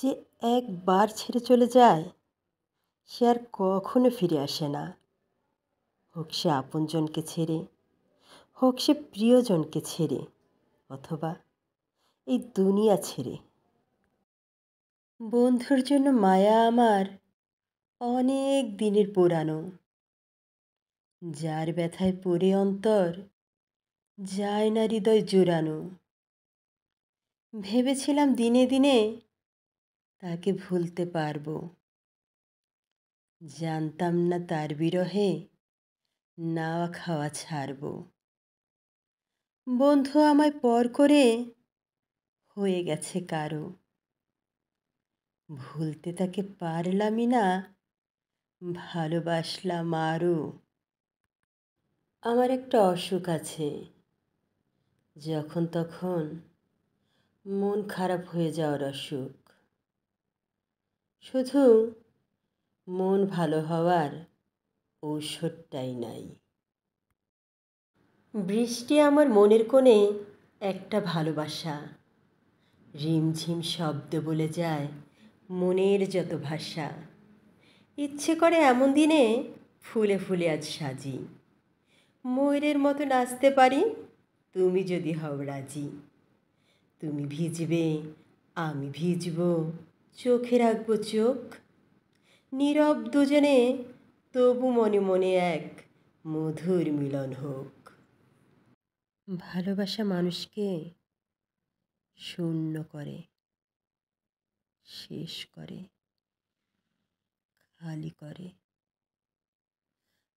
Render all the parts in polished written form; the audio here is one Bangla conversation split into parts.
যে একবার ছেড়ে চলে যায় সে আর কখনো ফিরে আসে না। হোক সে আপনজনকে ছেড়ে, হোক সে প্রিয়জনকে ছেড়ে, অথবা এই দুনিয়া ছেড়ে। বন্ধুর জন্য মায়া আমার অনেক দিনের পুরানো, যার ব্যথায় পড়ে অন্তর যায় না হৃদয় জোড়ানো। ভেবেছিলাম দিনে দিনে তাকে ভুলতে পারবো, জানতাম না তার বিরহে নাওয়া খাওয়া ছাড়ব। বন্ধু আমায় পর করে হয়ে গেছে কারো, ভুলতে তাকে পারলামই না, ভালোবাসলাম আরও। আমার একটা অসুখ আছে, যখন তখন মন খারাপ হয়ে যাওয়ার অসুখ। শুধু মন ভালো হওয়ার ঔষধটাই নাই। বৃষ্টি আমার মনের কোণে একটা ভালোবাসা, রিমঝিম শব্দ বলে যায় মনের যত ভাষা। ইচ্ছে করে এমন দিনে ফুলে ফুলে আজ সাজি, ময়ূরের মতো নাচতে পারি তুমি যদি হও রাজি। তুমি ভিজবে আমি ভিজব, চোখে রাখবো চোখ, নীরব দুজনে তবু মনে মনে এক মধুর মিলন হোক। ভালোবাসা মানুষকে শূন্য করে, শেষ করে, খালি করে,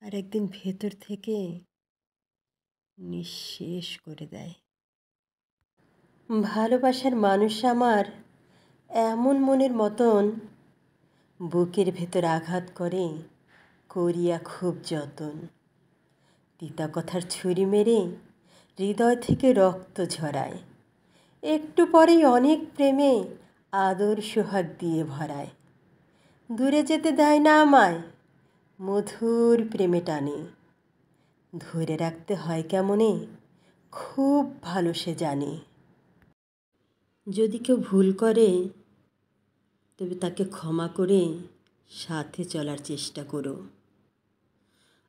আর একদিন ভেতর থেকে নিঃশেষ করে দেয়। ভালোবাসার মানুষ আমার এমন মনের মতন, বুকের ভেতর আঘাত করে করিয়া খুব যতন। তিতা কথার ছুরি মেরে হৃদয় থেকে রক্ত ঝরায়, একটু পরেই অনেক প্রেমে আদর সোহাগ দিয়ে ভরায়। দূরে যেতে দেয় না আমায়, মধুর প্রেমে টানে, ধরে রাখতে হয় কেমনে খুব ভালো সে জানে। যদি কেউ ভুল করে তবে তাকে ক্ষমা করে সাথে চলার চেষ্টা করো,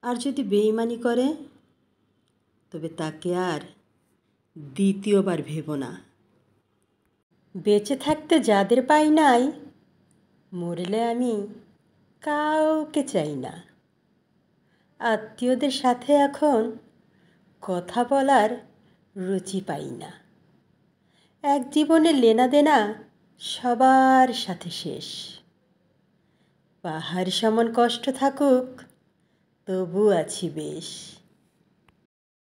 আর যদি বেইমানি করে তবে তাকে আর দ্বিতীয়বার ভেবো না। বেঁচে থাকতে যাদের পাই নাই, মরলে আমি কাউকে চাই না। আত্মীয়দের সাথে এখন কথা বলার রুচি পাই না। এক জীবনের লেনাদেনা সবার সাথে শেষ। পাহাড় সমান কষ্ট থাকুক তবু আছি বেশ।